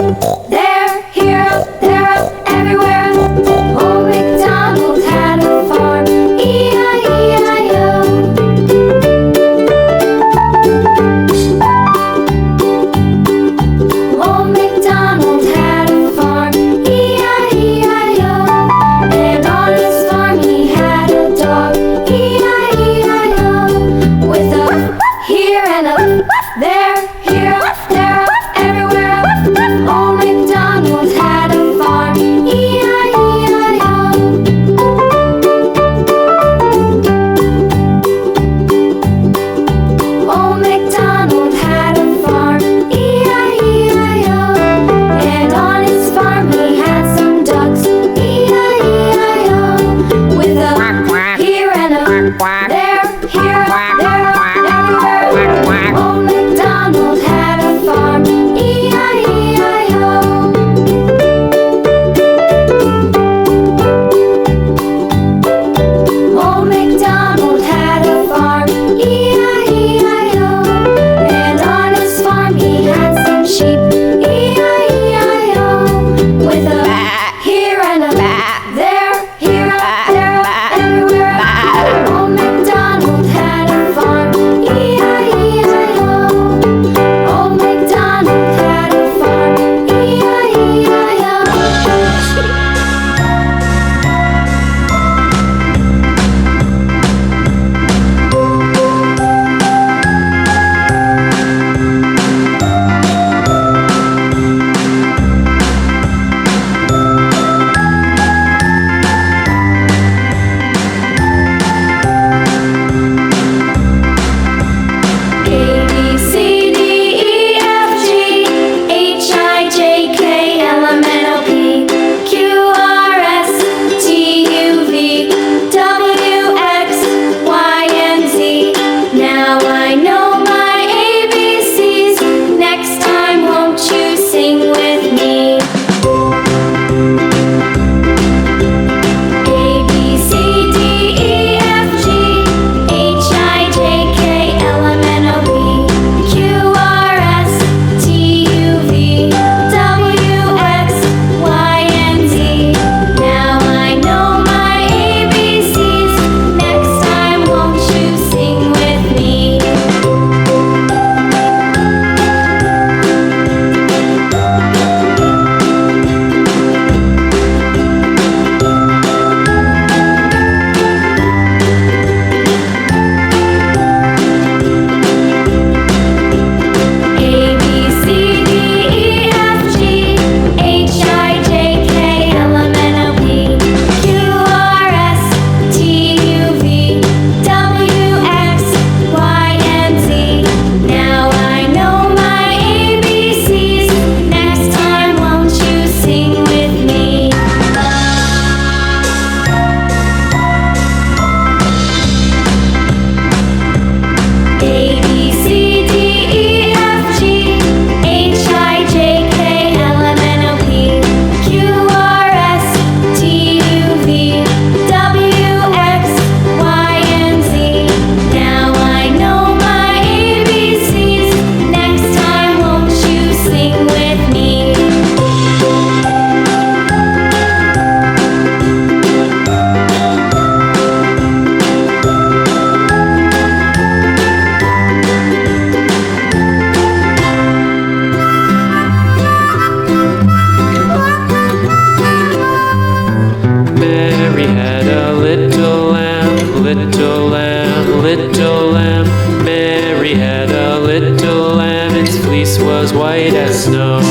There, here, there, everywhere. Old McDonald had a farm. E-I-E-I-O. Old McDonald had a farm. E-I-E-I-O. And on his farm he had a dog. E-I-E-I-O. With a here and a there, here, there, everywhere. Old MacDonald had a farm. E-I-E-I-O. Old MacDonald had a farm. E-I-E-I-O. And on his farm he had some ducks. E-I-E-I-O. With a here and a there, here, there, everywhere. Old MacDonald had a farm. E-I-E-I-O. Old MacDonald had a farm. E-I-E-I-O. And on his farm he had some sheep. E-I-E-I-O. With a here and a there, here, there, everywhere. Old MacDonald had a farm. E-I-E-I-O. Old MacDonald had a farm. E-I-E-I-O. A, B, C, D, E, F, G, H, I, J, K, L, M, N, O, P, Q, R, S, T, U, V, W, X, Y, and Z. Now I know my ABCs. Next time, won't you sing with me? A, B, C, D, E, F, G, H, I, J, K, L, M, N, O, P, Q, R, S, T, U, V, W, X, Y, and Z. Now I know my ABCs. Next time, won't you sing with me? A, B, C, D, E, F, G, H, I, J, K, L, M, N, O, P, Q, R, S, T, U, V, W, X, Y, and Z. Now I know my ABCs. Next time, won't you sing with me? A, B, C, D, E, F, G, H, I, J, K, L, M, N, O, P, Q, R, S, T, U, V, W, X, Y, and Z. Now I know my ABCs. Next time, won't you sing with me? Mary had a little lamb, little lamb, little lamb. Mary had a little lamb, its fleece was white as snow.